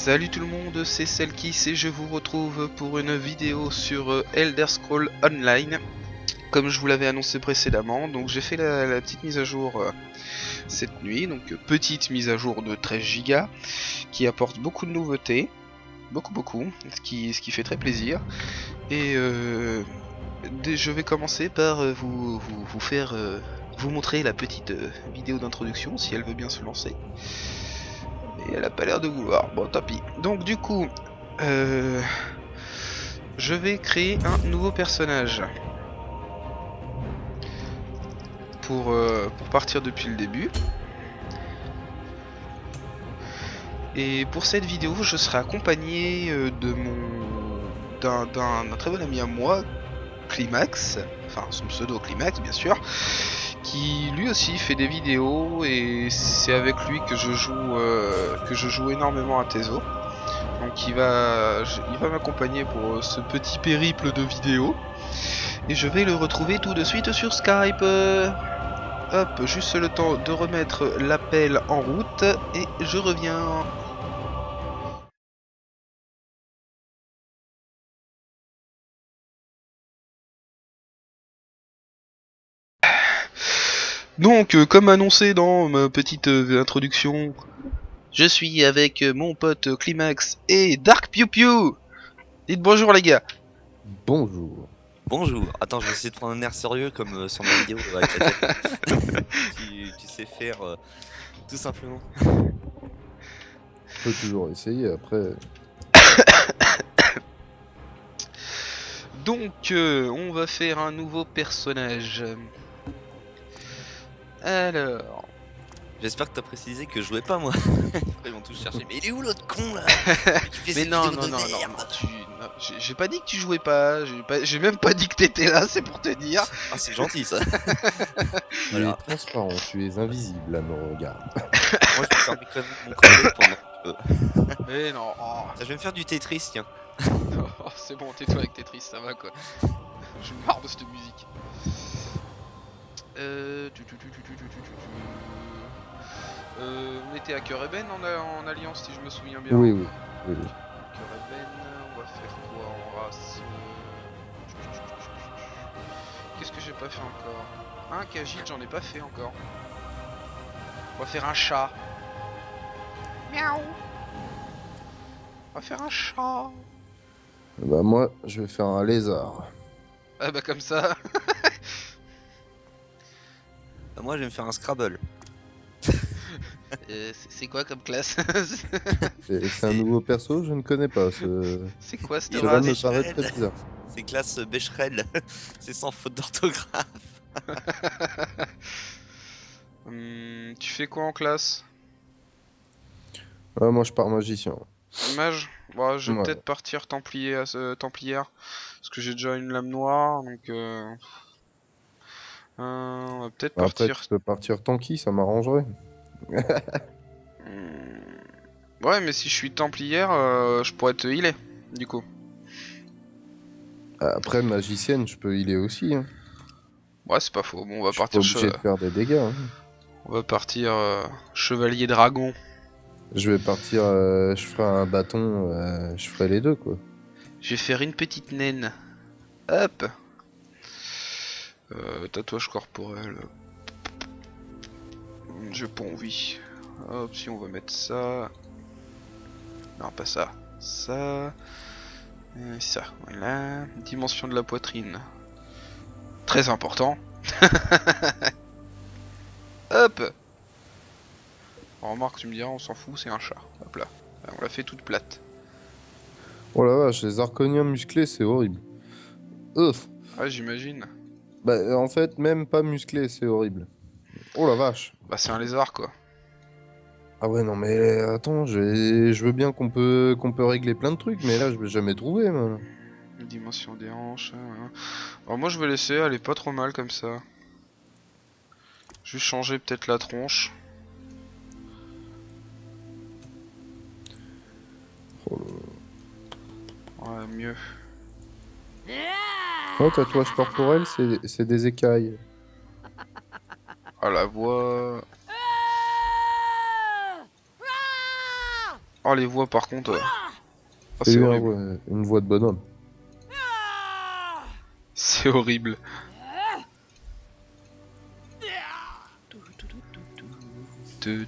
Salut tout le monde, c'est Selkis et je vous retrouve pour une vidéo sur Elder Scrolls Online. Comme je vous l'avais annoncé précédemment, donc j'ai fait la petite mise à jour cette nuit, donc petite mise à jour de 13 Go qui apporte beaucoup de nouveautés, beaucoup, ce qui fait très plaisir. Et je vais commencer par vous montrer la petite vidéo d'introduction si elle veut bien se lancer. Et elle a pas l'air de vouloir, bon tant pis. Donc du coup, je vais créer un nouveau personnage. Pour partir depuis le début. Et pour cette vidéo, je serai accompagné d'un très bon ami à moi, Climax, enfin son pseudo Climax bien sûr, qui lui aussi fait des vidéos et c'est avec lui que je joue énormément à Tezo. Donc il va m'accompagner pour ce petit périple de vidéos et je vais le retrouver tout de suite sur Skype. Hop, juste le temps de remettre l'appel en route et je reviens. Donc, comme annoncé dans ma petite introduction, je suis avec mon pote Climax et Dark Pew Pew. Dites bonjour les gars. Bonjour. Bonjour. Attends, je vais essayer de prendre un air sérieux comme sur ma vidéo avec la tête. Tu sais faire tout simplement. On peut toujours essayer après. Donc, on va faire un nouveau personnage. Alors... J'espère que t'as précisé que je jouais pas moi. Après ils vont tous chercher. Mais il est où l'autre con là? Qui fait Mais cette non, vidéo de merde? j'ai pas dit que tu jouais pas, j'ai même pas dit que t'étais là, c'est pour te dire. Ah c'est gentil ça. Tu Voilà. es transparent, tu es invisible à nos regards. Moi je vais faire mon code pendant Mais non, Ça, je vais me faire du Tetris tiens. oh, c'est bon, tais-toi avec Tetris, ça va quoi. Je suis marre de cette musique. On était à Cœur-Eben en alliance si je me souviens bien. Oui. Cœur-Eben, on va faire quoi en race? Qu'est-ce que j'ai pas fait encore? Un Khajiit, j'en ai pas fait encore. On va faire un chat. Miaou. On va faire un chat. Bah moi, je vais faire un lézard. Ah bah comme ça. Bah, moi je vais me faire un Scrabble. C'est quoi comme classe? C'est un nouveau perso, je ne connais pas. C'est quoi cette Cela me race? paraît très bizarre. C'est classe Becherel. C'est sans faute d'orthographe. Tu fais quoi en classe? Ah, moi, je pars magicien. Mage? Bah, je vais Ouais. peut-être partir templière. Parce que j'ai déjà une lame noire, donc on va peut-être Après, partir. tu peux partir tanky, ça m'arrangerait. Ouais, mais si je suis templière, je pourrais te healer, du coup. Après, magicienne, je peux healer aussi. Hein. Ouais, c'est pas faux. Bon, on va Je suis pas partir, obligé de faire des dégâts. Hein. on va partir chevalier dragon. Je vais partir, je ferai un bâton, je ferai les deux, quoi. Je vais faire une petite naine. Hop. Tatouage corporel. J'ai pas envie. Hop, si on va mettre ça. Non, pas ça. Ça. Ça, voilà. Dimension de la poitrine. Très important. Hop. On remarque, tu me diras, on s'en fout, c'est un chat. Hop là. On l'a fait toute plate. Oh la vache, les arconiens musclés, c'est horrible. Ouf. Ouais, j'imagine. Bah, en fait, même pas musclé, c'est horrible. Oh la vache. Bah, c'est un lézard, quoi. Ah ouais, non, mais attends, je veux bien qu'on peut régler plein de trucs, mais là, je vais jamais trouver, man. Dimension des hanches. Voilà. Alors, moi, je vais laisser, elle est pas trop mal comme ça. Juste changer peut-être la tronche. Oh, là. Ouais, mieux. Oh, tatouage corporel, c'est des écailles. Ah, la voix. Oh, les voix par contre. Oh, Fais c'est lui horrible. une voix de bonhomme. C'est horrible. Tu.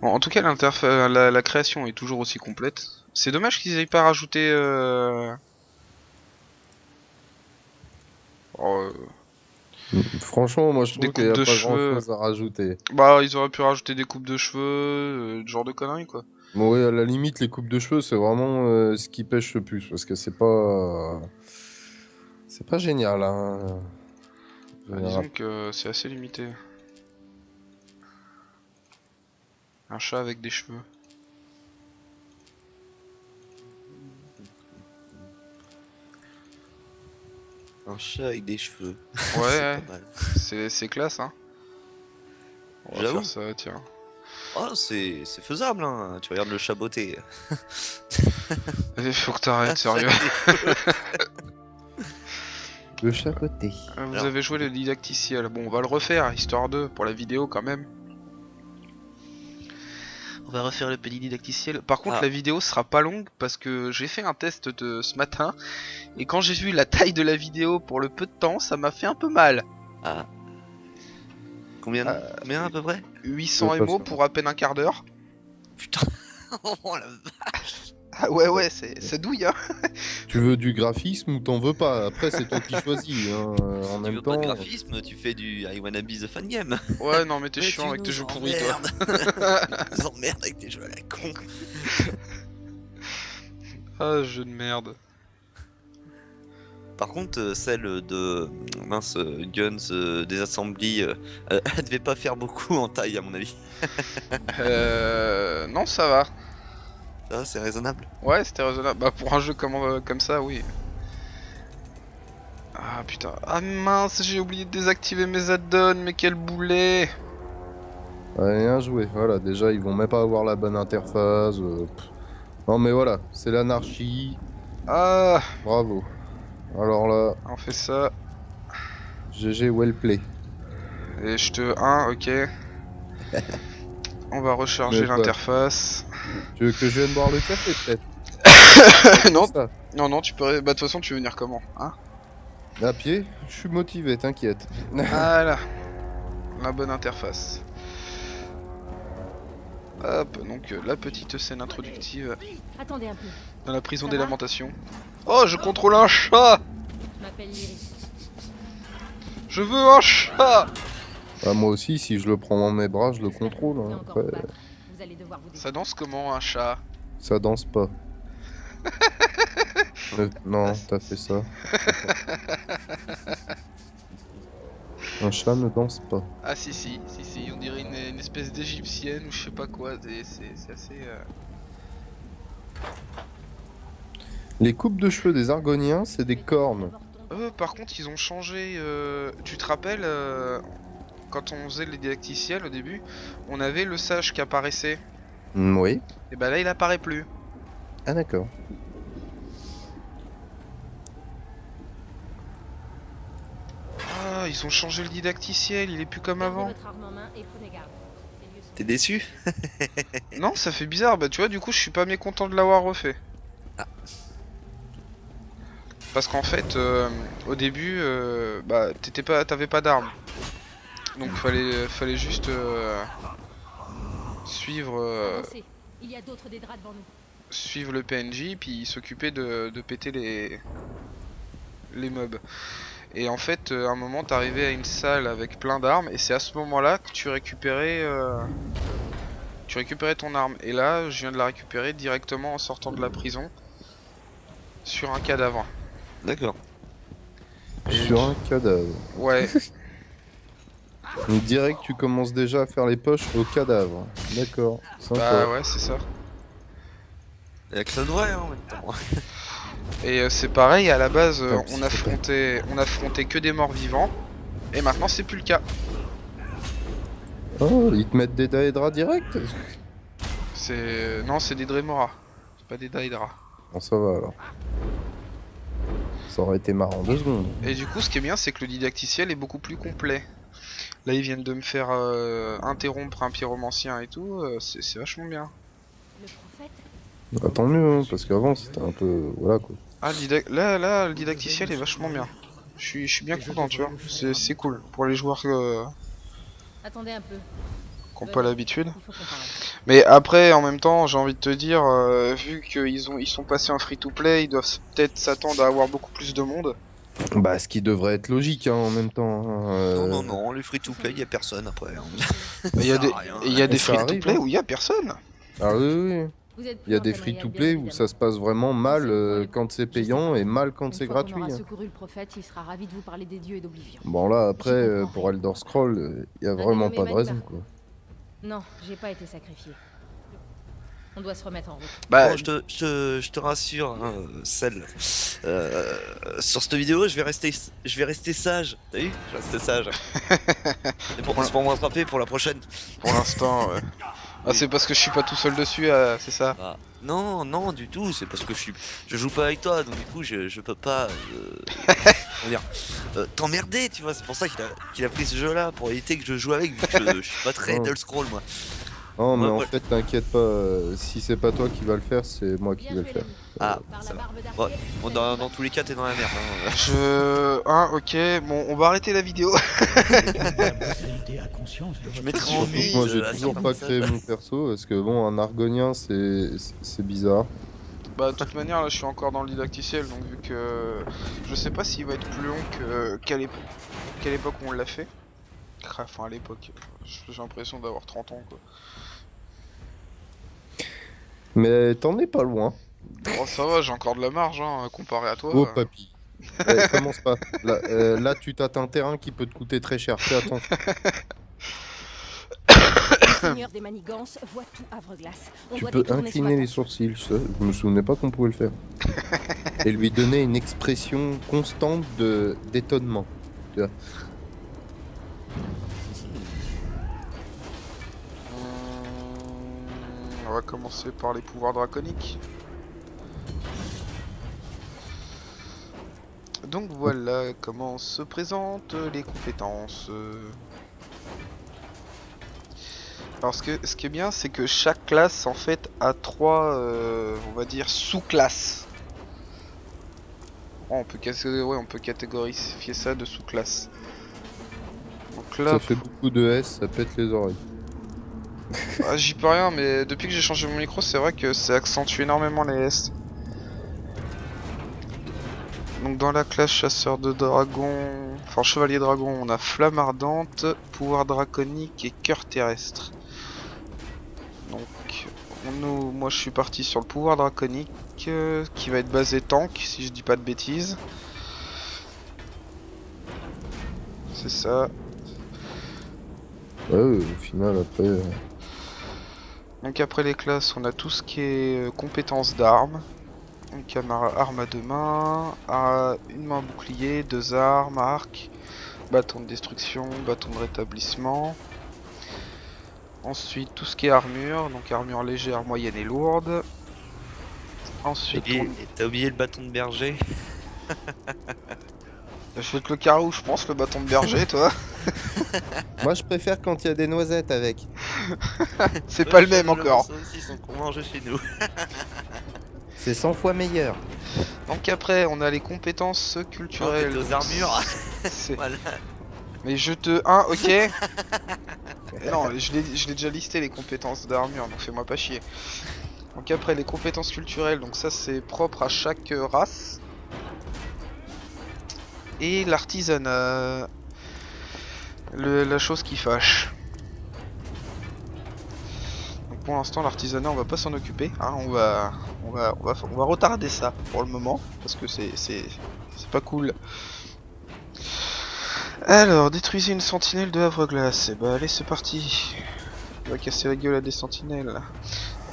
Bon, en tout cas, la création est toujours aussi complète. C'est dommage qu'ils aient pas rajouté. Oh, Franchement, moi je des trouve qu'il n'y coupes a de pas grand cheveux. chose à rajouter. Bah, ils auraient pu rajouter des coupes de cheveux, genre de conneries quoi. Bon, ouais, à la limite, les coupes de cheveux, c'est vraiment ce qui pêche le plus. Parce que c'est pas. C'est pas génial, hein. Bah, disons que c'est assez limité. Un chat avec des cheveux. Un chat avec des cheveux. Ouais, C'est ouais. pas mal. C'est classe hein. On va J'avoue. faire ça, tiens. Oh, c'est faisable, hein. Tu regardes le chat beauté. Il faut que t'arrêtes, Ça sérieux. défaut. Le chapeauté. Vous Alors. avez joué le didacticiel. Bon, on va le refaire, histoire 2, pour la vidéo quand même. On va refaire le petit didacticiel. Par contre, Ah. la vidéo sera pas longue parce que j'ai fait un test de ce matin. Et quand j'ai vu la taille de la vidéo pour le peu de temps, ça m'a fait un peu mal. Ah. Combien à peu près? 800 Ouais, pas MO sûr. pour à peine un quart d'heure. Putain. Oh la vache. Ah ouais, c'est douille hein. Tu veux du graphisme ou t'en veux pas? Après, c'est toi qui choisis. Hein. En Tu même veux pas de temps. graphisme, tu fais du I wanna be the fan game. Ouais, non mais t'es Mais chiant tu avec tes nous jeux pourris toi. emmerdes. Tu nous emmerdes avec tes jeux à la con. Ah, jeu de merde. Par contre, celle de mince Guns des assemblées, elle devait pas faire beaucoup en taille à mon avis. Non, ça va. Ça va, c'est raisonnable. Ouais, c'était raisonnable. Bah, pour un jeu comme ça, oui. Ah putain. Ah mince, j'ai oublié de désactiver mes add-ons, mais quel boulet. Rien joué. Voilà, déjà, ils vont même pas avoir la bonne interface. Non, mais voilà, c'est l'anarchie. Ah, Bravo. Alors là, on fait ça. GG well play. Et je te 1, ok. On va recharger Mais quoi l'interface. Tu veux que je vienne boire le café, peut-être? Non, Ça. non, tu peux. Bah, de toute façon, tu veux venir comment, hein? À pied, je suis motivé, t'inquiète. Voilà. La bonne interface. Hop, donc la petite scène introductive Attendez un peu. dans la prison Ça des va lamentations. Oh, je contrôle un chat. Je m'appelle Lyris. Je veux un chat. Bah, moi aussi, si je le prends dans mes bras, je le J'espère que contrôle. vous pouvez Hein. encore Après, vous battre. Vous allez devoir vous Ça défendre. danse comment un chat? ça danse pas. Non, t'as fait ça. Un chat ne danse pas. Ah si, on dirait une espèce d'égyptienne ou je sais pas quoi, c'est assez... Les coupes de cheveux des Argoniens, c'est des cornes. Par contre ils ont changé, tu te rappelles, quand on faisait les didacticiels au début, on avait le sage qui apparaissait, Oui. et bah là il apparaît plus. Ah d'accord. Ah, ils ont changé le didacticiel, il est plus comme Gardez avant. votre arme en main et prenez garde. Les lieux sont- T'es déçu? Non, ça fait bizarre, bah tu vois, du coup je suis pas mécontent de l'avoir refait. Ah. Parce qu'en fait, au début, bah t'avais pas d'arme. Donc fallait juste suivre, Avancez. Il y a d'autres des draps devant nous. suivre le PNJ, puis s'occuper de péter les mobs. Et en fait, à un moment, t'arrivais à une salle avec plein d'armes, et c'est à ce moment-là que tu récupérais ton arme. Et là, je viens de la récupérer directement en sortant de la prison sur un cadavre. D'accord. Et Sur un cadavre. Ouais, Donc direct, tu commences déjà à faire les poches au cadavre. D'accord. Sympa. bah ouais, c'est ça. Y'a que ça de vrai, hein, en même temps. Et c'est pareil, à la base, Putain, on affrontait que des morts vivants, et maintenant c'est plus le cas. Oh, ils te mettent des Daedra direct? Non, c'est des Dremora, c'est pas des Daedra. Bon, ça va alors. Ça aurait été marrant 2 secondes. Et du coup, ce qui est bien, c'est que le didacticiel est beaucoup plus complet. Là, ils viennent de me faire interrompre un pyromancien et tout. C'est vachement bien. Le prophète? Bah, tant mieux, hein, parce qu'avant c'était un peu. Voilà quoi. Ah, là, le didacticiel est vachement bien. Je suis bien content, tu vois. C'est cool pour les joueurs Attendez un peu. qui n'ont pas l'habitude. Il faut qu'on parle. Mais après, en même temps, j'ai envie de te dire, vu ils sont passés en free-to-play, ils doivent peut-être s'attendre à avoir beaucoup plus de monde. Bah, ce qui devrait être logique hein, en même temps. Hein, Non, non, non, les free-to-play, y a personne après. Hein. Il y a Ça des, sert à rien. et il y a des Ça arrive, free-to-play hein. où il y a personne. Ah oui, oui. Vous êtes Il y a plus des en Tamriel, free-to-play bien où ça se passe vraiment mal quand c'est payant et mal quand Une c'est fois qu'on gratuit. aura Hein. secouru le prophète, il sera ravi de vous parler des dieux et d'Oblivion. Bon là après J'y comprends pour rien. Elder Scroll, il y a Un vraiment dénommé pas de raison Magma. quoi. Non, j'ai pas été sacrifié. On doit se remettre en route. Bah, Bon, je te rassure, hein, celle. Sur cette vidéo, je vais rester sage. T'as vu? Je vais rester sage. C'est pour me rattraper pour la prochaine. pour l'instant, ouais. Ah, c'est parce que je suis pas tout seul dessus, c'est ça. Ah. Non, non, du tout. C'est parce que je joue pas avec toi, donc du coup, je peux pas comment dire, t'emmerder, tu vois. C'est pour ça qu'il a pris ce jeu-là pour éviter que je joue avec, vu que je suis pas très Oh. Elder Scroll, moi. Non mais Ouais, en ouais. fait t'inquiète pas, si c'est pas toi qui va le faire, c'est moi qui Bien vais le joué, faire. l'ami. Ah, Par ça la va. barbe Ouais. d'archet, Bon, c'est dans normal. tous les cas, t'es dans la merde. Ok, bon, on va arrêter la vidéo. La brutalité a conscience de Je votre mettrai en Surtout mise. que moi j'ai à toujours certains pas passages. créé mon perso parce que bon un argonien c'est bizarre. Bah, de toute manière, là, je suis encore dans le didacticiel, donc vu que je sais pas s'il va être plus long qu'à l'époque où on l'a fait. Enfin, à l'époque, j'ai l'impression d'avoir 30 ans, quoi. Mais t'en es pas loin. Bon, ça va, j'ai encore de la marge, hein, comparé à toi. Oh papy. Commence pas. Là tu tâtes un terrain qui peut te coûter très cher. Fais attention. Le seigneur des manigances voit tout Havre-Glace. On Tu doit peux détourner son incliner les attention. sourcils, ça, je me souvenais pas qu'on pouvait le faire. Et lui donner une expression constante d'étonnement. Tu vois. On va commencer par les pouvoirs draconiques. Donc voilà comment se présentent les compétences. Alors ce qui est bien, c'est que chaque classe en fait a trois, on va dire, sous-classes. Oh, on peut catégoriser ça de sous-classes. Donc là, Ça fait beaucoup de S, ça pète les oreilles. ah, j'y peux rien, mais depuis que j'ai changé mon micro, c'est vrai que ça accentue énormément les S. Donc dans la classe chasseur de dragon, enfin chevalier dragon, on a flamme ardente, pouvoir draconique et cœur terrestre. Donc moi je suis parti sur le pouvoir draconique qui va être basé tank si je dis pas de bêtises. C'est ça. Ouais, au final, après. Donc après les classes, on a tout ce qui est compétences d'armes. Donc arme à deux mains, une main bouclier, deux armes, arc, bâton de destruction, bâton de rétablissement. Ensuite tout ce qui est armure, donc armure légère, moyenne et lourde. Ensuite T'as oublié le bâton de berger. je vais te le carreau, je pense, le bâton de berger, toi. Moi, je préfère quand il y a des noisettes avec. C'est pas le même encore. Ça aussi, sont qu'on mange chez nous. C'est 100 fois meilleur. Donc après, on a les compétences culturelles. Aux armures. C'est- Voilà. Mais je te... ok. Non, je l'ai déjà listé les compétences d'armure, donc fais-moi pas chier. Donc après, les compétences culturelles, donc ça c'est propre à chaque race. Et l'artisanat. La chose qui fâche. Donc pour l'instant, l'artisanat, on va pas s'en occuper. Hein, on va retarder ça pour le moment, parce que c'est pas cool. Alors, détruisez une sentinelle de Havre-Glace. Et bah allez, c'est parti. On va casser la gueule à des sentinelles.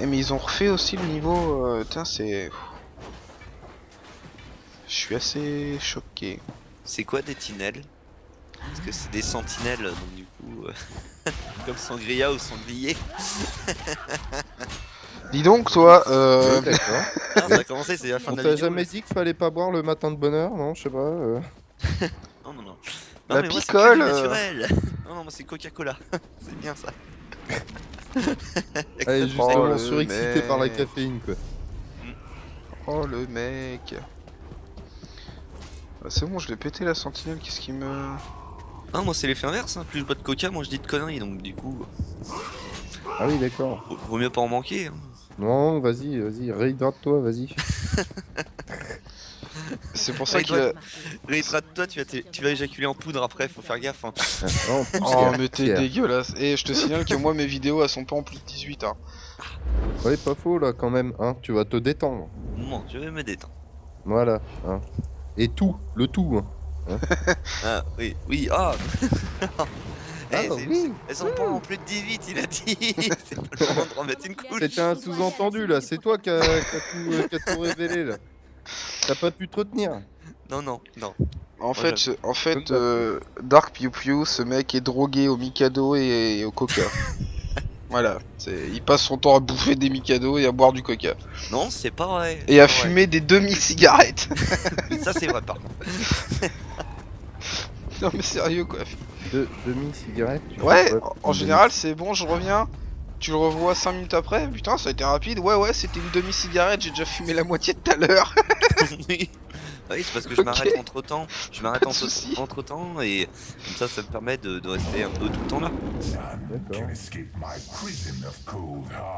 Eh mais ils ont refait aussi le niveau... Putain, c'est... Je suis assez choqué. C'est quoi des tinelles? Parce que c'est des sentinelles, donc du coup... comme sangria ou sanglier. Dis donc, toi, Ouais, d'accord. Ah, ça a commencé, c'est la fin On de la t'a vidéo. jamais dit qu'il fallait pas boire le matin de bonheur, non? Je sais pas. Non, non, non. Non, La mais moi, c'est picole, que du naturel. Non, non, moi c'est Coca-Cola. C'est bien ça. Elle est Oh, justement le surexcitée par la mec. caféine, quoi. Oh le mec. Ah, c'est bon, je l'ai pété la sentinelle, qu'est-ce qui me... Non, moi c'est l'effet inverse. Hein. Plus je bois de Coca, moins je dis de conneries. Donc du coup, Ah oui, d'accord. vaut mieux pas en manquer. Hein. Non, vas-y, réhydrate-toi, vas-y. C'est pour ça Ouais, il qu'il doit- a... Réhydrate-toi, tu vas éjaculer en poudre après, faut faire gaffe. Hein. Ah, en plus, Oh c'est mais t'es Pierre. dégueulasse. Et je te signale que moi mes vidéos elles sont pas en plus de 18 hein. Ouais, pas faux, là, quand même, hein. Tu vas te détendre. Bon, je vais me détendre. Voilà, hein. Et tout, le tout, hein. Ah, oui, oui, ah Ah, Eh, oui. elles sont pas en plus de 18, il a dit. C'est pas le moment de remettre une couche. C'était un sous-entendu, là. C'est toi qui a tout révélé, là. T'as pas pu te retenir. Non, non, non. En Moi, fait, Comme Dark Pew Pew, ce mec est drogué au Mikado et au Coca. Voilà, il passe son temps à bouffer des Mikado et à boire du Coca. Non, c'est pas vrai. Et à fumer des demi-cigarettes. Ça, c'est vrai, par contre. Non mais sérieux quoi. Demi-cigarette. Ouais, en général c'est bon, je reviens. Tu le revois 5 minutes après, putain ça a été rapide. Ouais, c'était une demi-cigarette, j'ai déjà fumé la moitié tout à l'heure. Oui. Oui, c'est parce que je Ok. m'arrête entre temps. Je m'arrête Pas de soucis. entre temps et comme ça me permet de rester un peu tout le temps là. D'accord.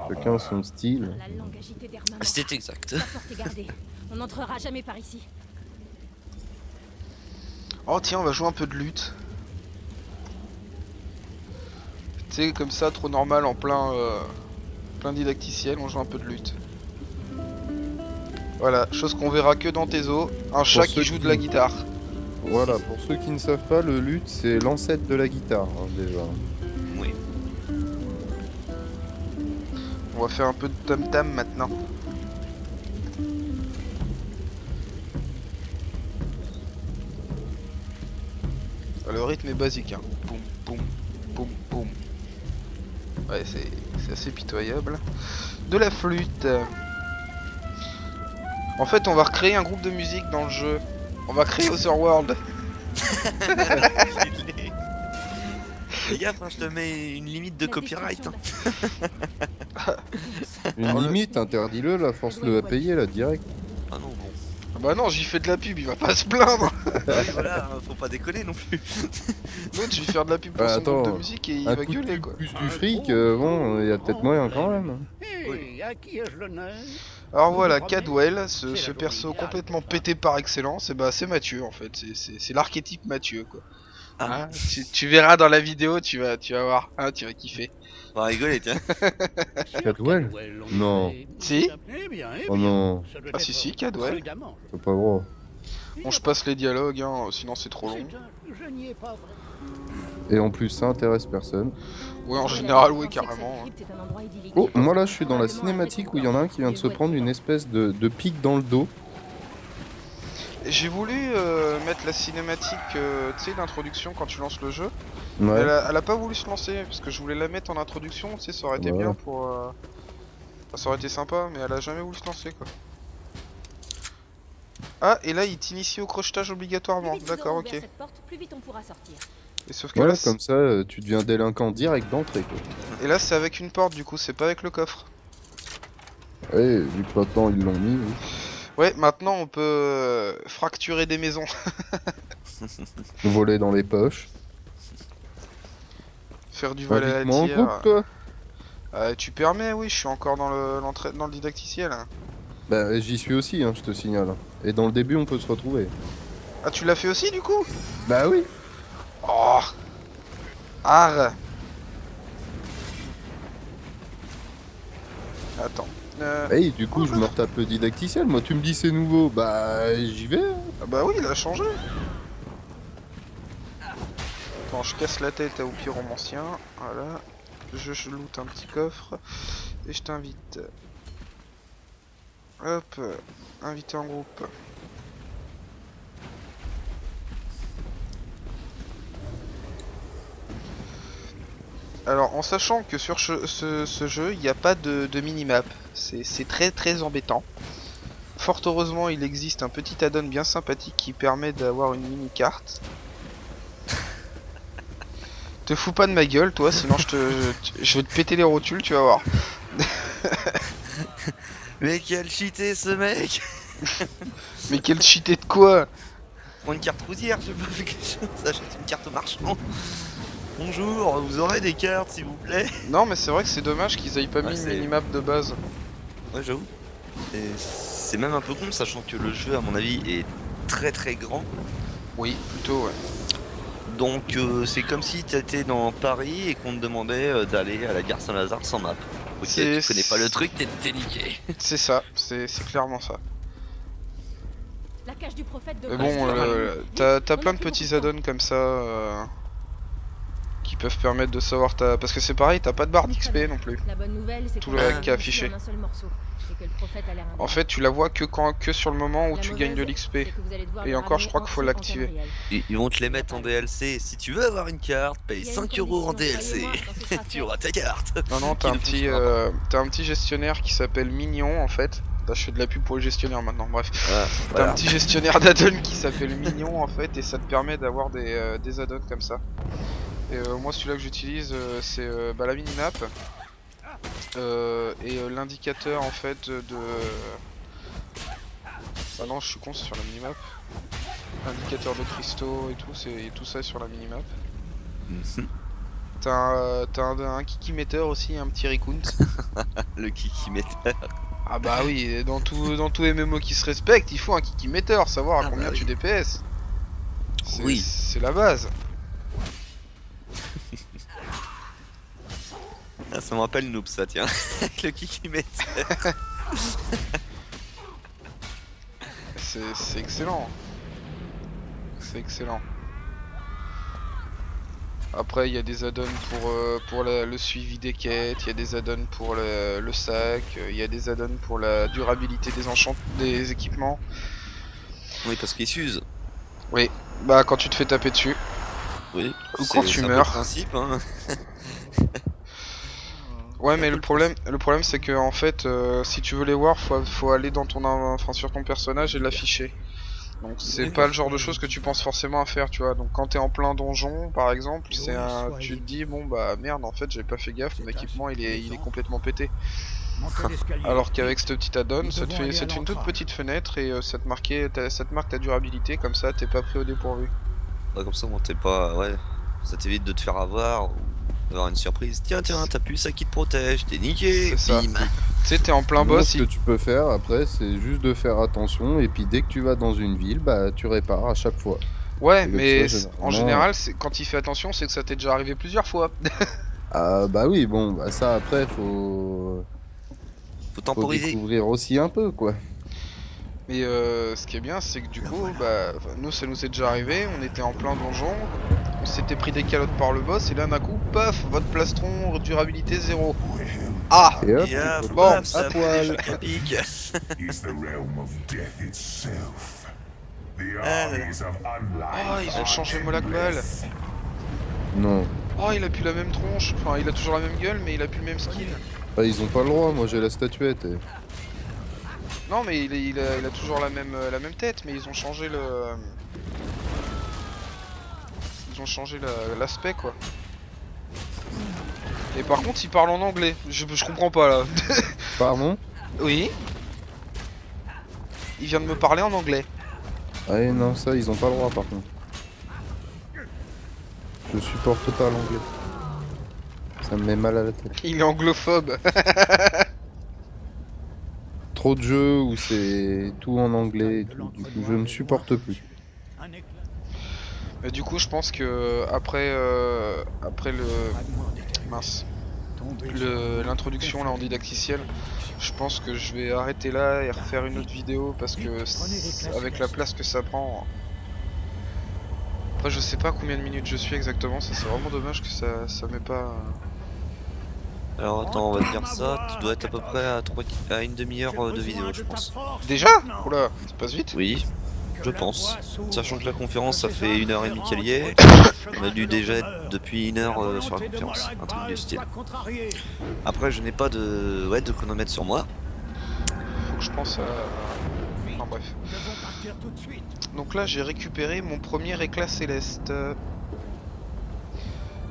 Chacun son style. La langue agitée d'Hermain. C'est exact. La porte est gardée. On n'entrera jamais par ici. Oh tiens, on va jouer un peu de lutte. Tu sais, comme ça, trop normal en plein didacticiel, on joue un peu de lutte. Voilà, chose qu'on verra que dans tes os, un chat qui ceux joue qui- de la guitare. Voilà, pour ceux qui ne savent pas, le luth, c'est l'ancêtre de la guitare, hein, déjà. Oui. On va faire un peu de tam-tam maintenant. Le rythme est basique, hein. Boum, boum, boum, boum. Ouais, c'est assez pitoyable. De la flûte. En fait, on va recréer un groupe de musique dans le jeu. On va créer Otherworld. Fais gaffe, hein, je te mets une limite de La copyright. Hein. destruction Une Alors, limite, interdis-le, là, force-le à payer, là, direct. Ah non, bon. Ah bah non, j'y fais de la pub, il va pas se plaindre. Oui, voilà, hein, faut pas déconner non plus. L'autre, je vais faire de la pub pour Bah, son groupe de attends, musique et il Un va coup de gueuler pub quoi. plus du fric, bon, il y a peut-être moyen quand même. Hey, à qui ai-je l'honneur? Alors voilà, Vous prenez Cadwell, C'est ce la perso journée complètement idéale, pété par excellence, et bah c'est Mathieu en fait, c'est l'archétype Mathieu quoi. Ah. Hein, tu verras dans la vidéo, tu vas voir, hein, tu vas kiffer. On va rigoler, tiens. Cadwell on Non. dirait. Si. Eh bien, Oh non, ça doit Ah être si si, Cadwell. prudemment. c'est pas vrai. Bon je passe les dialogues, hein, sinon c'est trop long. Je n'y ai pas vraiment. Et en plus, ça intéresse personne. Ouais en général oui carrément. Hein. Oh, moi là, je suis dans la cinématique où il y en a un qui vient de se prendre une espèce de pique dans le dos. J'ai voulu mettre la cinématique, tu sais, d'introduction quand tu lances le jeu. Ouais. Elle a pas voulu se lancer, parce que je voulais la mettre en introduction, tu sais, ça aurait été Ouais. bien pour... enfin, ça aurait été sympa, mais elle a jamais voulu se lancer, quoi. Ah, et là, il t'initie au crochetage obligatoirement, d'accord, ok. Plus vite on pourra sortir. Et sauf que Voilà, là, comme ça, tu deviens délinquant direct d'entrée, quoi. et là, c'est avec une porte, du coup, c'est pas avec le coffre. Ouais, vu que maintenant ils l'ont mis, oui. Ouais, maintenant, on peut fracturer des maisons. Voler dans les poches. Faire du vol à la Invite-moi en tire. groupe, toi. Tu permets, oui, je suis encore dans dans le didacticiel. Bah, j'y suis aussi, hein, je te signale. Et dans le début, on peut se retrouver. Ah, tu l'as fait aussi, du coup? Bah oui. Oh. Arr. Attends. Hey, du coup, je me retape le didacticiel. Moi, tu me dis c'est nouveau. Bah, j'y vais. Hein. Ah bah oui, il a changé. Attends, je casse la tête à Oupi Romancien. Voilà. Je loot un petit coffre. Et je t'invite. Hop. Invité en groupe. Alors, en sachant que sur ce jeu, il n'y a pas de minimap. C'est très embêtant. Fort heureusement, il existe un petit add-on bien sympathique qui permet d'avoir une mini-carte. Te fous pas de ma gueule, toi, sinon je vais te péter les rotules, tu vas voir. Mais quel cheaté ce mec! Mais quel cheaté de quoi? Prends une carte routière, j'ai pas fait quelque chose, achète une carte au marchand. Bonjour, vous aurez des cartes s'il vous plaît? Non, mais c'est vrai que c'est dommage qu'ils aient pas Ouais, mis une c'est- minimap de base. Ouais, j'avoue. Et c'est même un peu con, sachant que le jeu, à mon avis, est très très grand. Oui, plutôt, ouais. Donc c'est comme si t'étais dans Paris et qu'on te demandait d'aller à la gare Saint-Lazare sans map. Ok, C'est- tu connais pas le truc, t'es niqué. C'est ça, c'est clairement ça. La cage du prophète de Mais Christ. bon, Vite, t'as on a plein de plus petits beaucoup de temps. add-ons comme ça qui peuvent permettre de savoir ta... Parce que c'est pareil, t'as pas de barre d'XP non plus. La bonne nouvelle, c'est Tout qu'on le a reste qui est réussi affiché. en un seul morceau, et que le prophète a l'air En fait, tu la vois que sur le moment où La tu gagnes de mauvaise, l'XP. c'est que vous allez devoir Et le encore, je ramener crois qu'il faut entier en l'activer. temps réel. Ils vont te les mettre en DLC. Si tu veux avoir une carte, paye Il y a une 5 euros en condition, DLC. croyez-moi, quand ce sera Tu fait. auras ta carte. Non, non, Qui ne fonctionnera t'as un petit gestionnaire qui s'appelle Mignon en fait. Là, je fais de la pub pour le gestionnaire maintenant, bref. Ah, T'as voilà. un petit gestionnaire d'add-on qui s'appelle Mignon en fait, et ça te permet d'avoir des add-ons comme ça. Et moi, celui-là que j'utilise, c'est la minimap. Et l'indicateur en fait de... Ah non, je suis con, c'est sur la minimap. L'indicateur de cristaux et tout ça est sur la minimap. Mhm. T'as un kikimeter aussi, un petit recount. Le kikimeter. Ah bah oui, et dans tout MMO qui se respecte, il faut un kikimeter, savoir à Ah combien bah tu oui. DPS. Oui. C'est la base. Ah, ça me rappelle Noob ça, tiens. Le kikimeter. C'est excellent. C'est excellent. Après, il y a des add-ons pour le suivi des quêtes, il y a des add-ons pour le sac, il y a des add-ons pour la durabilité des équipements. Oui, parce qu'ils s'usent. Bah, quand tu te fais taper dessus. Oui. Ou quand tu c'est un peu meurs. le principe, hein. Ouais, C'est mais un peu le problème c'est que en fait, si tu veux les voir, faut aller dans sur ton personnage et l'afficher. Donc c'est Oui. pas le genre de choses que tu penses forcément à faire, tu vois. Donc quand t'es en plein donjon, par exemple, tu te dis bon bah merde, en fait j'ai pas fait gaffe, mon équipement il est complètement pété. Alors qu'avec ce petit add-on, ça te fait une toute petite fenêtre et ça te marque ta durabilité, comme ça t'es pas pris au dépourvu. Ouais, comme ça, bon, t'es pas. Ouais. Ça t'évite de te faire avoir ou d'avoir une surprise. Tiens, t'as plus ça qui te protège, t'es niqué. C'est ça. Bim. Tu sais, t'es en plein Sinon, boss, ce que tu peux faire après, c'est juste de faire attention. Et puis dès que tu vas dans une ville, bah tu répares à chaque fois. ouais, Et comme mais ça, en généralement- général, quand il fait attention, c'est que ça t'est déjà arrivé plusieurs fois. Ah bah oui, bon, bah ça après, faut Temporiser. découvrir aussi un peu, quoi. Mais ce qui est bien, c'est que du coup, bah, nous ça nous est déjà arrivé, on était en plein donjon, on s'était pris des calottes par le boss, et là d'un coup, paf, votre plastron, durabilité 0. Ah Et hop, Et hop, tu bon, repars paf, ça à fait des poil. chocs à pic. is the realm of death itself. The Ah, armies of unlife. Oh, ils ont changé Molag Bal. Non. Oh, il a plus la même tronche, enfin il a toujours la même gueule, mais il a plus le même skin. Bah, ils ont pas le droit, moi j'ai la statuette. Et... Non, mais il a toujours la même tête, mais ils ont changé le... Ils ont changé l'aspect, quoi. Et par contre, il parle en anglais, je comprends pas là. Pardon? Oui. Il vient de me parler en anglais. Ah non, ça ils ont pas le droit par contre. Je supporte pas l'anglais. Ça me met mal à la tête. Il est anglophobe. Trop de jeux où c'est tout en anglais et tout, du coup je ne supporte plus. Mais du coup, je pense que après l'introduction là en didacticiel, je pense que je vais arrêter là et refaire une autre vidéo parce que avec la place que ça prend. Après, je sais pas combien de minutes je suis exactement. Ça c'est vraiment dommage que ça met pas. Alors attends, on va te dire ça. Tu dois être à peu près à une demi-heure de vidéo, je pense. Déjà? Oula, ça passe vite. Oui, je pense. Sachant que la conférence, ça fait 1h30 qu'elle y est. On a dû déjà être depuis 1 heure sur la conférence. Un truc du style. Après, je n'ai pas de chronomètre sur moi. Faut que je pense à. Enfin bref. Donc là, j'ai récupéré mon premier éclat céleste.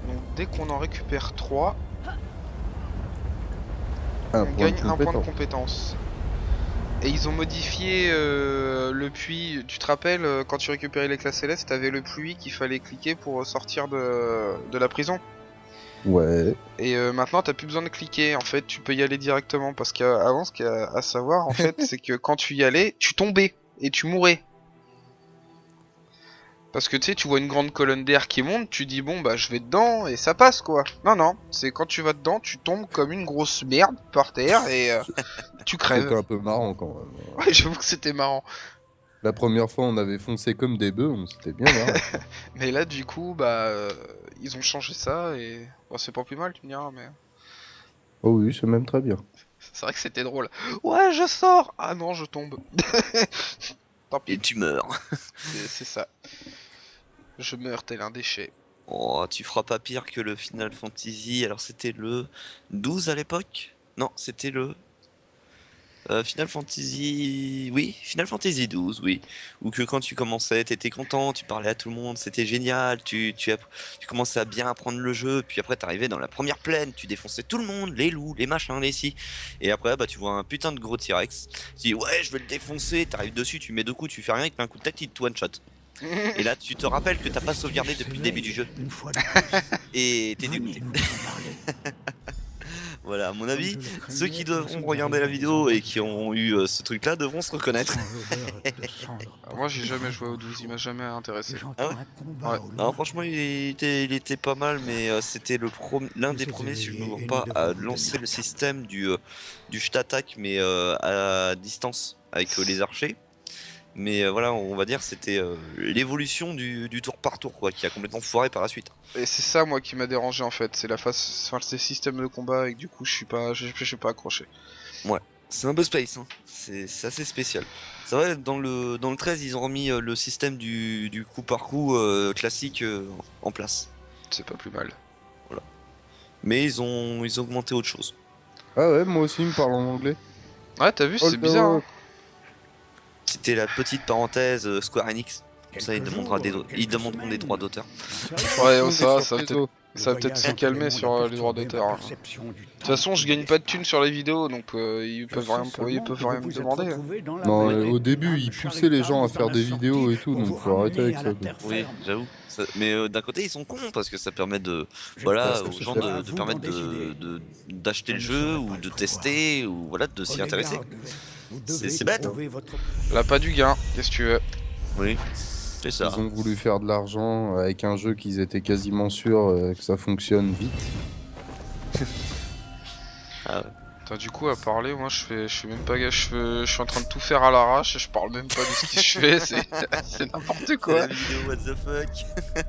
Donc dès qu'on en récupère 3, Un on point gagne de un point de compétence. compétence. Et ils ont modifié le puits. Tu te rappelles, quand tu récupérais les classes célestes, t'avais le puits qu'il fallait cliquer pour sortir de la prison. Ouais. Et maintenant, t'as plus besoin de cliquer. En fait, tu peux y aller directement. Parce qu'avant, ce qu'il y a à savoir, en fait, c'est que quand tu y allais, tu tombais et tu mourais. Parce que tu sais, tu vois une grande colonne d'air qui monte, tu dis bon bah je vais dedans et ça passe quoi. Non non, c'est quand tu vas dedans, tu tombes comme une grosse merde par terre et tu C'était crèves. un peu marrant quand même. Ouais, j'avoue que c'était marrant. La première fois, on avait foncé comme des bœufs, on s'était bien marré. Mais là du coup, bah ils ont changé ça et bon, c'est pas plus mal, tu me diras, mais Oh oui, c'est même très bien. c'est vrai que c'était drôle. Ouais, je sors. Ah non, je tombe. Tant Et pis, tu meurs. c'est ça. Je meurs tel un déchet. Oh, tu feras pas pire que le Final Fantasy. Alors c'était le 12 à l'époque? Non, c'était le Final Fantasy. Oui, Final Fantasy 12, oui. Ou que quand tu commençais, t'étais content, tu parlais à tout le monde, c'était génial, tu commençais à bien apprendre le jeu, puis après t'arrivais dans la première plaine, tu défonçais tout le monde, les loups, les machins, les si. Et après, bah tu vois un putain de gros T-Rex. Tu dis ouais, je vais le défoncer, t'arrives dessus, tu mets deux coups, tu fais rien, il te met un coup de tête, il te one-shot. Et là, tu te rappelles que t'as pas sauvegardé depuis le début du jeu. Une fois de plus, Et t'es dégoûté. venez nous en parler. Voilà, à mon avis, Comme je le craignais, ceux qui nous devront sommes regarder la arrivés vidéo dans et qui ont eu ce truc-là devront se reconnaître. Sans l'odeur de cendre Ah, moi j'ai jamais joué au 12, il m'a jamais intéressé. Et j'entends Ah ouais un combat Ouais. au Non, loin. franchement, il était pas mal, mais c'était l'un des s'est premiers, si je ne me éveillé et trompe nous pas, à devons vous lancer tenir le prêts. système du je t'attaque, mais à distance, avec les archers. Mais voilà, on va dire c'était l'évolution du tour par tour, quoi, qui a complètement foiré par la suite. Et c'est ça moi qui m'a dérangé en fait, c'est la face, enfin c'est le système de combat et que du coup je suis pas accroché. C'est un peu space, hein. C'est assez spécial. C'est vrai, dans le 13, ils ont remis le système du coup par coup classique en place. C'est pas plus mal. Mais ils ont augmenté autre chose. Ah ouais, moi aussi, il me parle en anglais. Ouais, t'as vu, c'est Hold the bizarre. Hein. rock. C'était la petite parenthèse Square Enix. Comme ça, Quelques jours, ils quelques demanderont des semaines. droits d'auteur. Ouais, On oh, est ça sur va tes peut-être os. ça va peut-être se calmer sur les droits d'auteur. Hein. De toute façon, je gagne pas de thunes sur les vidéos, donc ils peuvent rien me demander. Hein. Non, Oui. au début, ils poussaient les gens à faire des vidéos et tout, donc faut arrêter avec ça. quoi. Oui, j'avoue. Mais d'un côté, ils sont cons parce que ça permet de, Je voilà, pense que aux ce gens sera à de vous permettre d'en décider. d'acheter le Je ne jeu saurais ou pas de le tester ou voilà, de s'y intéresser. C'est bête, hein. Là, pas du gain, qu'est-ce que tu veux. Oui, c'est ça. Ils ont voulu faire de l'argent avec un jeu qu'ils étaient quasiment sûrs que ça fonctionne vite. Ah ouais. Attends, du coup, à parler, moi je fais même pas gaffe, je suis en train de tout faire à l'arrache et je parle même pas de ce que je fais, c'est n'importe C'est quoi. la vidéo what the fuck.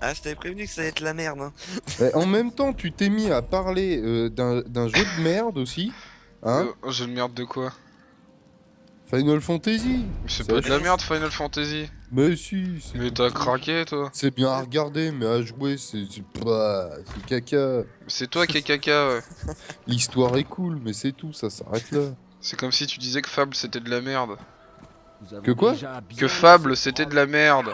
Ah, je t'avais prévenu que ça allait être la merde. Hein. Mais en même temps, tu t'es mis à parler d'un jeu de merde aussi. Hein J'ai une merde de quoi? Final Fantasy. Mais c'est Ça, pas de la merde Final Fantasy. Mais si, c'est Mais tout t'as pourri. craqué toi. C'est bien à regarder, mais à jouer, c'est pas... C'est caca. C'est toi qui es caca, ouais. L'histoire est cool, mais c'est tout, ça s'arrête là. C'est comme si tu disais que Fable c'était de la merde. Que quoi? Que Fable c'était de la merde.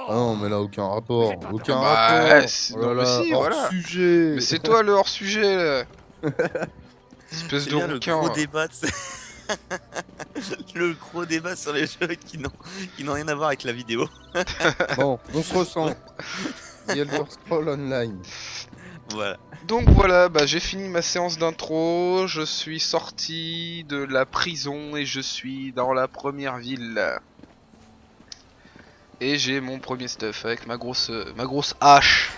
Ah non, mais là, aucun rapport. Aucun Bah, rapport. c'est- Oh là non, mais là, si, hors voilà. sujet. Mais c'est toi le hors sujet là. Espèce C'est de bien le rouquin. gros là. débat. Le gros débat sur les jeux qui n'ont rien à voir avec la vidéo. Bon, on se ressent. The Elder Scroll Online. Voilà. Donc voilà, bah j'ai fini ma séance d'intro, je suis sorti de la prison et je suis dans la première ville. Et j'ai mon premier stuff avec ma grosse hache.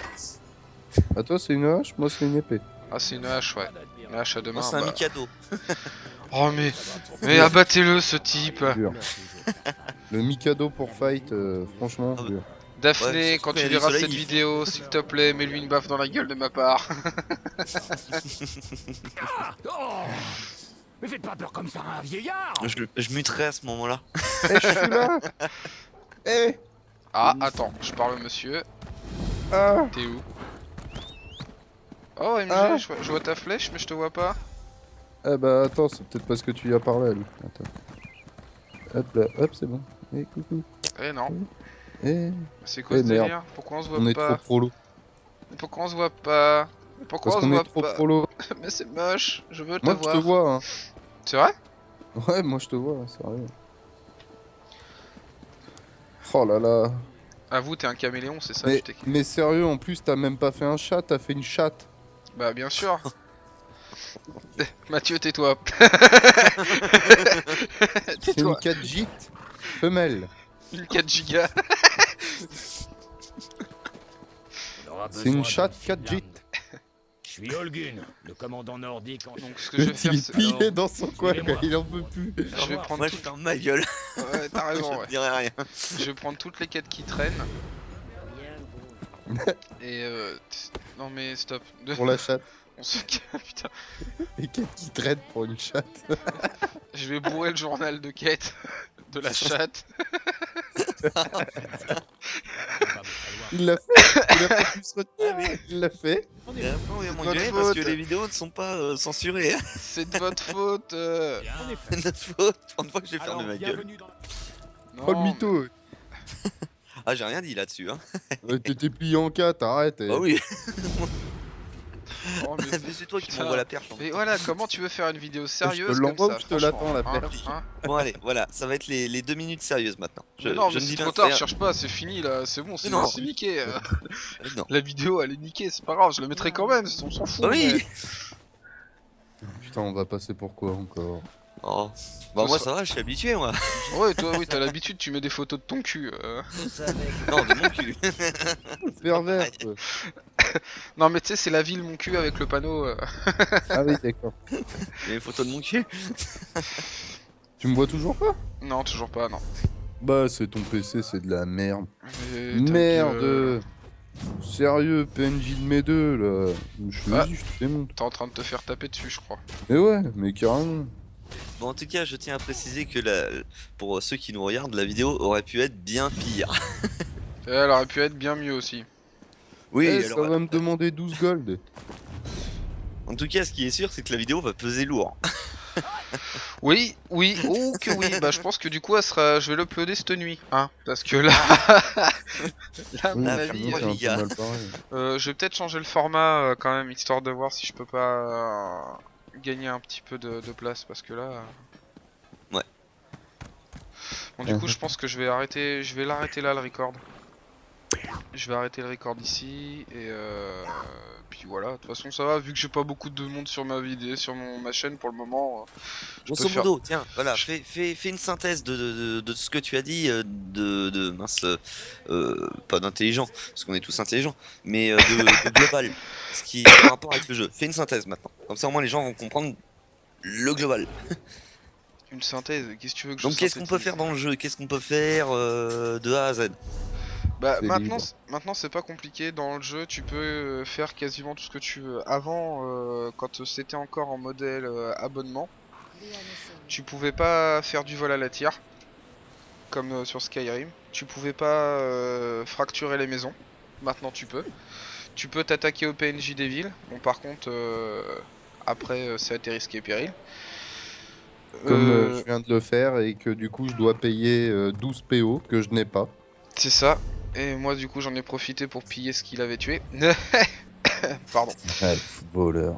Ah, toi, c'est une hache, moi, c'est une épée. Ah c'est une hache, ouais. Une hache à deux mains. Moi, c'est un bah. Mikado. Oh mais abattez-le ce type. Dur. Le Mikado pour fight, franchement, Ah bah. dur. Daphné, Ouais, quand surtout tu qu'il y a du verras soleil, cette il- vidéo, s'il te plaît, mets-lui une baffe dans la gueule de ma part. Mais faites pas peur comme ça à un vieillard. Je muterai à ce moment-là. Eh, je suis là. Eh. Ah, attends, je parle au monsieur. Ah. T'es où? Oh MG, Ah. je vois ta flèche mais je te vois pas. Ah bah attends, c'est peut-être parce que tu y as parlé à lui. Attends. Hop là, hop, c'est bon. Eh, coucou. Eh non, Eh, c'est quoi Eh, ce merde. délire? Pourquoi on se voit on est pas? trop prolo. Mais pourquoi on se voit pas? Mais pourquoi Parce on se qu'on est voit trop pas? prolo. Mais c'est moche, je veux te Moi, je te voir. vois, hein. C'est vrai? Ouais, moi, je te vois, sérieux. Oh là là. Ah, vous, t'es un caméléon, c'est ça? Tu t'es... Mais sérieux, en plus, t'as même pas fait un chat, t'as fait une chatte. Bah, bien sûr. Mathieu, tais-toi. C'est une Tais-toi. 4G femelle. Une 4 gigas. On aura C'est besoin une d'un chatte fil 4G. d'arme. Je suis Holgun, le commandant nordique en Donc, ce que Le je vais faire, il est c'est... plié Alors, dans son coin, suivez-moi. quoi, il en peut plus. Je vais prendre Moi, je toutes... ferme ma gueule. Ouais, t'as raison, Je ouais. ne dirai rien. Je vais prendre toutes les quêtes qui traînent. Et non mais stop. Pour la chatte. On se calme, putain. Et quête qui traite pour une chatte. Je vais bourrer le journal de quête de la chatte. Il l'a fait. Il a pas pu se retenir. Ah oui. Il l'a fait. Et après, on vient C'est de m'engueuler votre parce que faute. les vidéos ne sont pas censurées. hein. C'est de votre faute. C'est notre faute. Une fois que j'ai fermé ma gueule. Non, Oh le mytho. Ah, j'ai rien dit là-dessus. Hein. T'étais plié en 4, arrête. Bah oui. oh, mais... Mais c'est toi qui Putain. m'envoie la perche. en mais fait. voilà, comment tu veux faire une vidéo sérieuse l'envoie comme ou ça, je te l'attends, franchement, la perche hein Bon, allez, voilà. Ça va être les 2 minutes sérieuses maintenant. Mais non, je mais ne c'est dis trop pas- tard, cherche pas, c'est fini là, c'est bon, c'est non. c'est niqué. Non. La vidéo elle est niquée, c'est pas grave, je la mettrai quand même, on s'en fout. Bah oui. Putain, on va passer pour quoi encore? Oh. Bah moi ça va, je suis habitué moi. mais- Ouais, toi, oui, t'as l'habitude, tu mets des photos de ton cul. Non, de mon cul. Pervers. quoi. Non, mais tu sais, c'est la ville, mon cul avec le panneau. Ah oui, d'accord. Il y a une photo de mon cul. Tu me vois toujours pas? Non, toujours pas, non. Bah, c'est ton PC, c'est de la merde. Mais ta Merde. gueule. Sérieux, PNJ de mes deux là. Vas-y, je te démonte. T'es en train de te faire taper dessus, je crois. Mais ouais, mais carrément. Bon en tout cas je tiens à préciser que pour ceux qui nous regardent, la vidéo aurait pu être bien pire. Et elle aurait pu être bien mieux aussi. Oui, Eh, ça alors, va me demander 12 gold. en tout cas ce qui est sûr c'est que la vidéo va peser lourd. Oui, oui, oh que oui. Bah, je pense que du coup, elle sera... je vais l'uploader cette nuit, hein. Parce que là, là, à mon Ah, avis, moi, c'est un les gars. peu mal pareil. je vais peut-être changer le format quand même, histoire de voir si je peux pas gagner un petit peu de place, parce que là. Ouais. Bon, du coup, je pense que je vais l'arrêter là le record. Je vais arrêter le record ici et puis voilà. De toute façon, ça va vu que j'ai pas beaucoup de monde sur ma vidéo, sur ma chaîne pour le moment. Je peux Grosso faire- modo, tiens, voilà, fais une synthèse de ce que tu as dit, mince, pas d'intelligent, parce qu'on est tous intelligents, mais de global, ce qui est en rapport avec le jeu. Fais une synthèse maintenant, comme ça au moins les gens vont comprendre le global. Une synthèse. Qu'est-ce que tu veux que je Donc qu'est-ce qu'on peut synthétise faire dans le jeu? Qu'est-ce qu'on peut faire de A à Z? Bah C'est maintenant, libre. maintenant c'est pas compliqué dans le jeu, tu peux faire quasiment tout ce que tu veux. Avant, quand c'était encore en modèle abonnement, tu pouvais pas faire du vol à la tire, comme sur Skyrim. Tu pouvais pas fracturer les maisons. Maintenant tu peux. Tu peux t'attaquer au PNJ des villes. Bon par contre, après c'est à tes risques et périls. Comme je viens de le faire et que du coup je dois payer 12 PO que je n'ai pas. C'est ça. Et moi du coup j'en ai profité pour piller ce qu'il avait tué. Pardon. Ouais, voleur.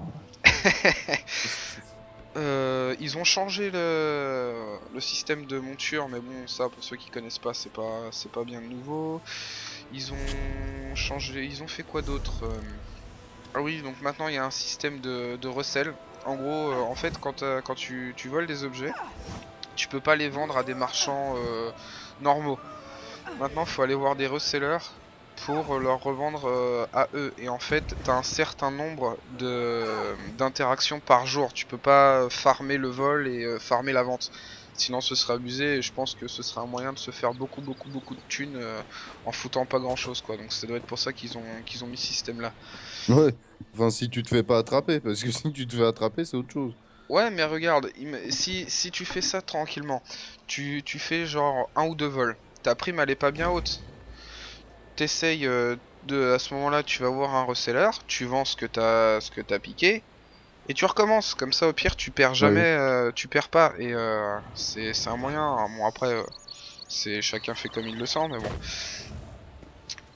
Ils ont changé le système de monture, mais bon, ça pour ceux qui connaissent pas, c'est pas bien nouveau. Ils ont changé, ils ont fait quoi d'autre Ah oui, donc maintenant il y a un système de recel. En gros, en fait, quand tu voles des objets, tu peux pas les vendre à des marchands normaux. Maintenant, faut aller voir des resellers pour leur revendre à eux. Et en fait, t'as un certain nombre d'interactions par jour. Tu peux pas farmer le vol et farmer la vente. Sinon, ce serait abusé. Et je pense que ce serait un moyen de se faire beaucoup de thunes en foutant pas grand chose, quoi. Donc, ça doit être pour ça qu'ils ont mis ce système là. Ouais. Enfin, si tu te fais pas attraper, parce que si tu te fais attraper, c'est autre chose. Ouais, mais regarde, si tu fais ça tranquillement, tu fais genre un ou deux vols. Ta prime elle est pas bien haute. T'essayes à ce moment-là, tu vas voir un reseller, tu vends ce que t'as piqué et tu recommences. Comme ça, au pire, tu perds jamais, tu perds pas. Et c'est un moyen. Bon après, c'est chacun fait comme il le sent, mais bon.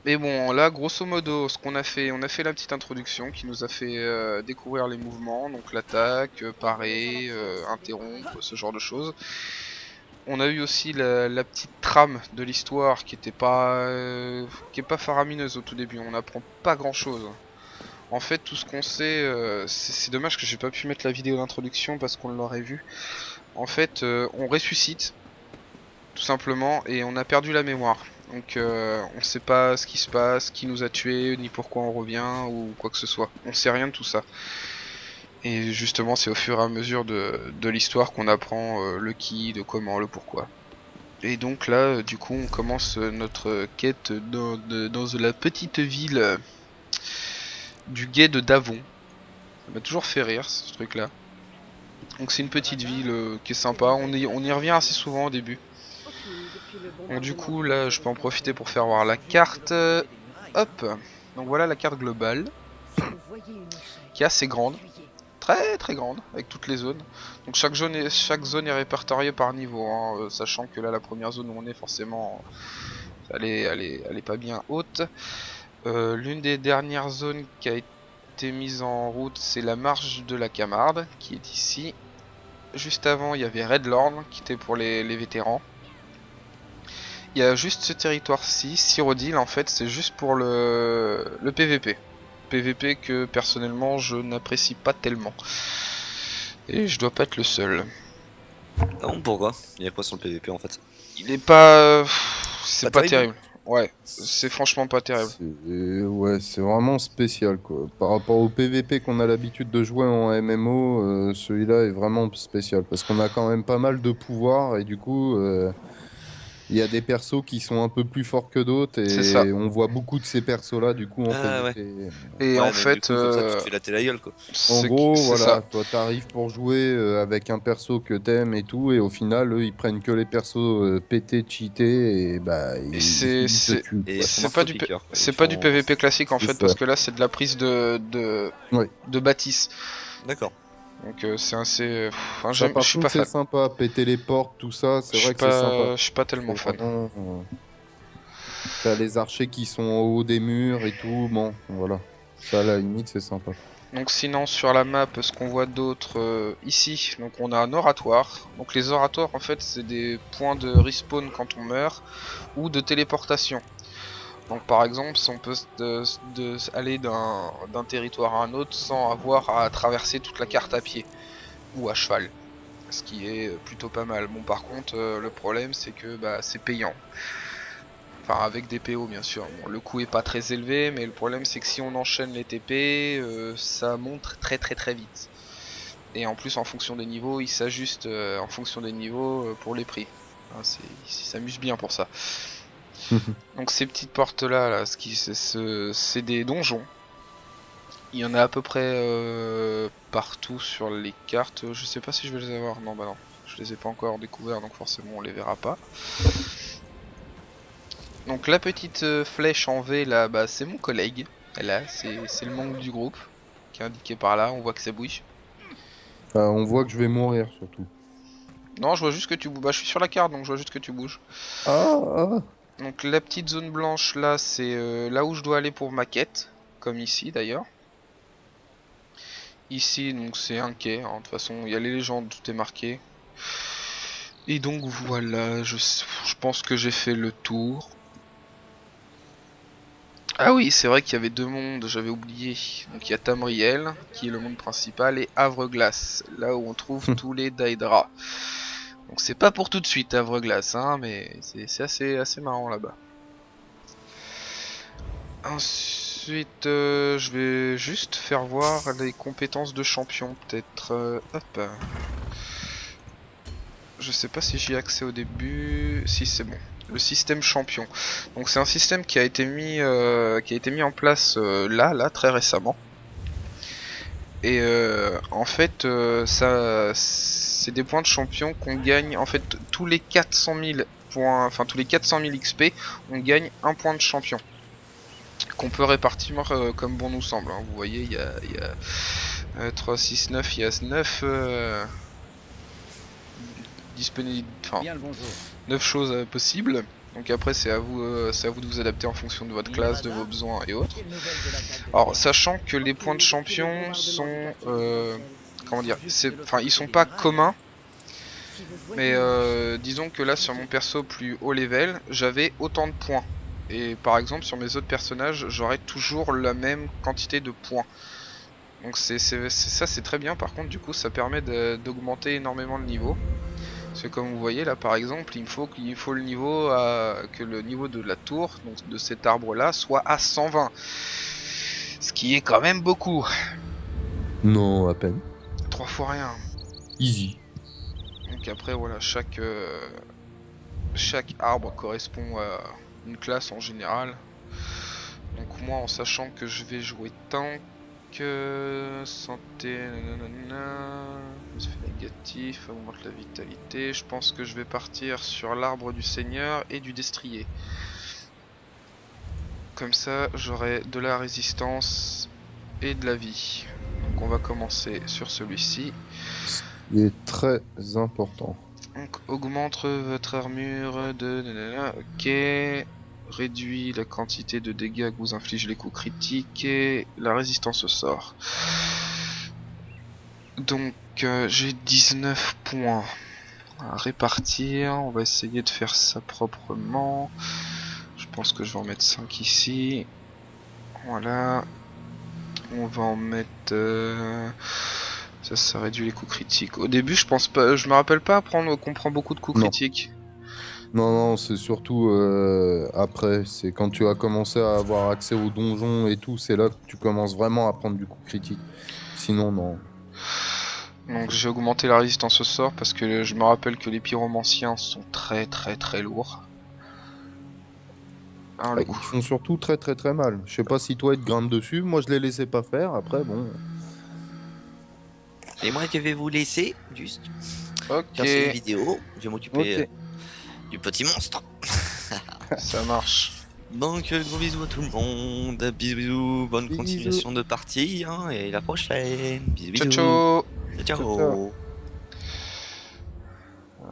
Mais bon, là, grosso modo, ce qu'on a fait, on a fait la petite introduction qui nous a fait découvrir les mouvements, donc l'attaque, parer, interrompre, ce genre de choses. On a eu aussi la petite trame de l'histoire qui est pas faramineuse au tout début. On n'apprend pas grand chose. En fait, tout ce qu'on sait, c'est dommage que j'ai pas pu mettre la vidéo d'introduction parce qu'on l'aurait vu. En fait, on ressuscite tout simplement et on a perdu la mémoire. Donc, on sait pas ce qui se passe, qui nous a tués, ni pourquoi on revient ou quoi que ce soit. On sait rien de tout ça. Et justement, c'est au fur et à mesure de l'histoire qu'on apprend le qui, de comment, le pourquoi. Et donc là, du coup, on commence notre quête dans la petite ville du guet de Davon. Ça m'a toujours fait rire, ce truc-là. Donc c'est une petite ville qui est sympa. On y revient assez souvent au début. Donc du coup, là, je peux en profiter pour faire voir la carte. Hop. Donc voilà la carte globale, qui est assez grande. Très très grande, avec toutes les zones. Donc chaque zone est répertoriée par niveau, hein, sachant que là la première zone où on est forcément, elle est pas bien haute. L'une des dernières zones qui a été mise en route, c'est la marche de la Camarde, qui est ici. Juste avant, il y avait Redlorn, qui était pour les vétérans. Il y a juste ce territoire-ci, Cyrodiil, en fait, c'est juste pour le PVP. PVP que personnellement je n'apprécie pas tellement. Et je dois pas être le seul. Ah bon, pourquoi? Il y a quoi sur le PVP en fait? Il est pas... c'est pas terrible. terrible. Ouais, c'est franchement pas terrible. Ouais, c'est vraiment spécial quoi. Par rapport au PVP qu'on a l'habitude de jouer en MMO, celui-là est vraiment spécial parce qu'on a quand même pas mal de pouvoirs et du coup, il y a des persos qui sont un peu plus forts que d'autres C'est ça. et on voit beaucoup de ces persos-là du coup en Ah ouais. PVP. Et Ouais, en mais fait, du coup, comme ça, tu te fais latter la gueule quoi. En gros, c'est voilà, ça. toi t'arrives pour jouer avec un perso que t'aimes et tout, et au final, eux, ils prennent que les persos pétés, cheatés, et bah, Et ils te tuent. Et quoi. sont c'est pas du marteau-piqueurs, quoi. c'est Ils pas du font- PVP classique en C'est fait, ça. parce que là c'est de la prise Ouais. de bâtisse. D'accord. Donc c'est assez... enfin, Ça, je par suis contre, pas c'est fan. sympa, péter les portes, tout ça, c'est vrai que c'est sympa. Je suis pas tellement C'est fan. vraiment, t'as les archers qui sont en haut des murs et tout, bon, voilà. Ça, à la limite, c'est sympa. Donc sinon sur la map, ce qu'on voit d'autre ici, donc on a un oratoire. Donc les oratoires en fait c'est des points de respawn quand on meurt ou de téléportation. Donc par exemple si on peut aller d'un territoire à un autre sans avoir à traverser toute la carte à pied ou à cheval. Ce qui est plutôt pas mal. Bon par contre le problème c'est que bah, c'est payant. Enfin avec des PO bien sûr, bon, le coût est pas très élevé mais le problème c'est que si on enchaîne les TP ça monte très très très vite. Et en plus en fonction des niveaux il s'ajuste en fonction des niveaux pour les prix. Hein, ils s'amusent bien pour ça. Donc ces petites portes là, c'est des donjons. Il y en a à peu près partout sur les cartes, je sais pas si je vais les avoir, non bah non, je les ai pas encore découverts donc forcément on les verra pas. Donc la petite flèche en V là, bah, c'est mon collègue. Là, c'est le membre du groupe qui est indiqué par là. On voit que ça bouge. On voit que je vais mourir, surtout. Non, je vois juste que tu bouges. Bah, je suis sur la carte donc je vois juste que tu bouges. Ah. Donc la petite zone blanche là, c'est là où je dois aller pour ma quête. Comme ici d'ailleurs. Ici, donc c'est un quai. Hein. De toute façon, il y a les légendes, tout est marqué. Et donc voilà, je pense que j'ai fait le tour. Ah oui, c'est vrai qu'il y avait deux mondes, j'avais oublié. Donc il y a Tamriel, qui est le monde principal, et Havre-Glace, là où on trouve tous les Daedra. Donc c'est pas pour tout de suite Havre-Glace, hein, mais c'est assez marrant là-bas. Ensuite, je vais juste faire voir les compétences de champion, peut-être. Hop. Je sais pas si j'y ai accès au début. Si c'est bon. Le système champion. Donc c'est un système qui a été mis en place là très récemment. Et en fait ça c'est des points de champion qu'on gagne en fait tous les 400 000 points, enfin tous les 400 000 XP, on gagne un point de champion qu'on peut répartir comme bon nous semble. Hein. Vous voyez il y a 3, 6, 9, il y a 9 disponibles, enfin 9 choses possibles. Donc après c'est à vous de vous adapter en fonction de votre classe, de vos besoins et autres. Alors sachant que les points de champion sont comment dire, ils sont pas communs, mais disons que là sur mon perso plus haut level, j'avais autant de points. Et par exemple sur mes autres personnages, j'aurai toujours la même quantité de points. Donc ça c'est très bien. Par contre du coup ça permet d'augmenter énormément le niveau. Parce que comme vous voyez là par exemple, il faut le niveau que le niveau de la tour, donc de cet arbre là, soit à 120. Ce qui est quand même beaucoup. Non, à peine. 3 fois rien. Easy. Donc après voilà, chaque arbre correspond à une classe en général. Donc moi en sachant que je vais jouer tank, santé, effet négatif, augmente la vitalité, je pense que je vais partir sur l'arbre du seigneur et du destrier. Comme ça j'aurai de la résistance et de la vie. Donc on va commencer sur celui-ci. Il est très important. Donc augmente votre armure de... Ok. Réduit la quantité de dégâts que vous infligez les coups critiques et la résistance au sort. Donc j'ai 19 points à répartir. On va essayer de faire ça proprement. Je pense que je vais en mettre 5 ici. Voilà. On va en mettre... Ça réduit les coups critiques. Au début, je pense pas, je me rappelle pas qu'on prend beaucoup de coups critiques. Non, c'est surtout après. C'est quand tu as commencé à avoir accès aux donjons et tout, c'est là que tu commences vraiment à prendre du coup critique. Sinon, non. Donc j'ai augmenté la résistance au sort parce que je me rappelle que les pyromanciens sont très lourds. Alors, Ils font surtout très mal. Je sais pas si toi, ils te grimpent dessus. Moi, je les laissais pas faire. Après, bon... Et moi, je vais vous laisser juste ok, faire cette vidéo. Je vais m'occuper Ok. du petit monstre. ça marche. Donc, gros bisous à tout le monde. Bisous, bonne Bisous. continuation de partie. Hein, et la prochaine. Bisous, Ciao bisous. ciao. Ciao. Ciao.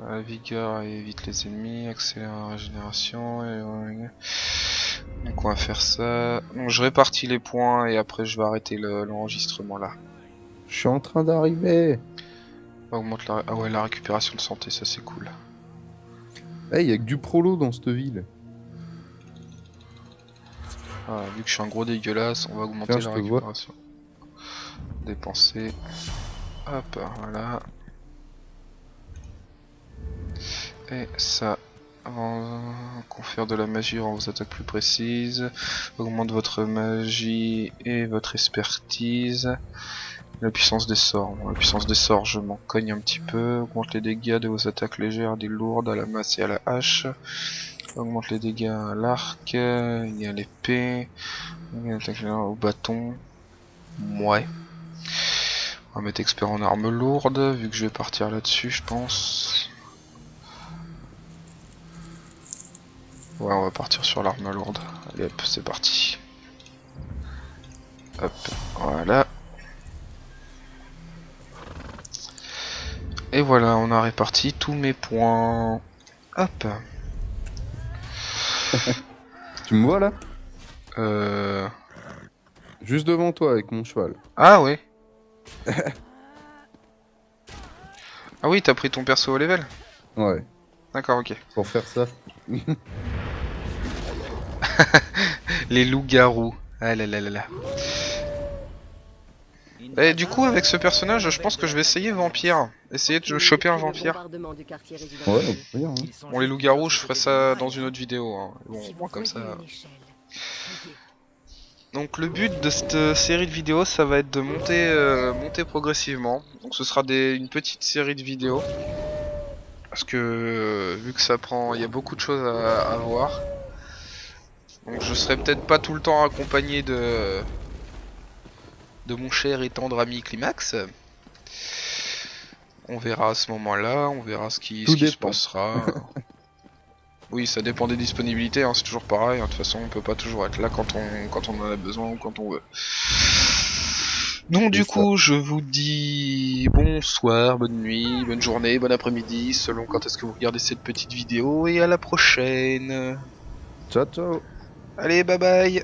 La vigueur évite les ennemis, accélère la régénération. Donc on va faire ça. Donc je répartis les points et après je vais arrêter l'enregistrement là. Je suis en train d'arriver. On augmente la récupération de santé, ça c'est cool. Il y a que du prolo dans cette ville. Ah, vu que je suis un gros dégueulasse, on va augmenter Tiens, je la te vois. récupération. Dépenser. Hop, voilà. Et ça. Confère de la magie rend vos attaques plus précises. Augmente votre magie et votre expertise. La puissance des sorts. Bon, la puissance des sorts, je m'en cogne un petit peu. Augmente les dégâts de vos attaques légères, des lourdes, à la masse et à la hache. Augmente les dégâts à l'arc, et à l'épée, au bâton. Ouais. On va mettre expert en arme lourde, vu que je vais partir là-dessus, je pense. Ouais, on va partir sur l'arme lourde. Allez hop, c'est parti. Hop, voilà. Et voilà, on a réparti tous mes points. Hop. Tu me vois là? Juste devant toi avec mon cheval. Ah ouais. Ah oui, t'as pris ton perso au level? Ouais, D'accord, ok. pour faire ça. Les loups-garous. Ah là là là là. Et du coup, avec ce personnage, je pense que je vais essayer vampire. Essayer de choper un vampire. Ouais, rien. Hein. Bon, les loups-garous, je ferai ça dans une autre vidéo. Hein. Bon, moi, comme ça. Donc, le but de cette série de vidéos, ça va être de monter progressivement. Donc, ce sera une petite série de vidéos. Parce que, vu que ça prend. Il y a beaucoup de choses à voir. Donc, je serai peut-être pas tout le temps accompagné de mon cher et tendre ami Climax. On verra à ce moment-là, on verra ce qui se passera. Oui, ça dépend des disponibilités, hein, c'est toujours pareil, hein, de toute façon on peut pas toujours être là quand on en a besoin ou quand on veut. Donc du C'est ça. coup, je vous dis bonsoir, bonne nuit, bonne journée, bon après-midi, selon quand est-ce que vous regardez cette petite vidéo, et à la prochaine. Ciao, ciao. Allez, bye bye.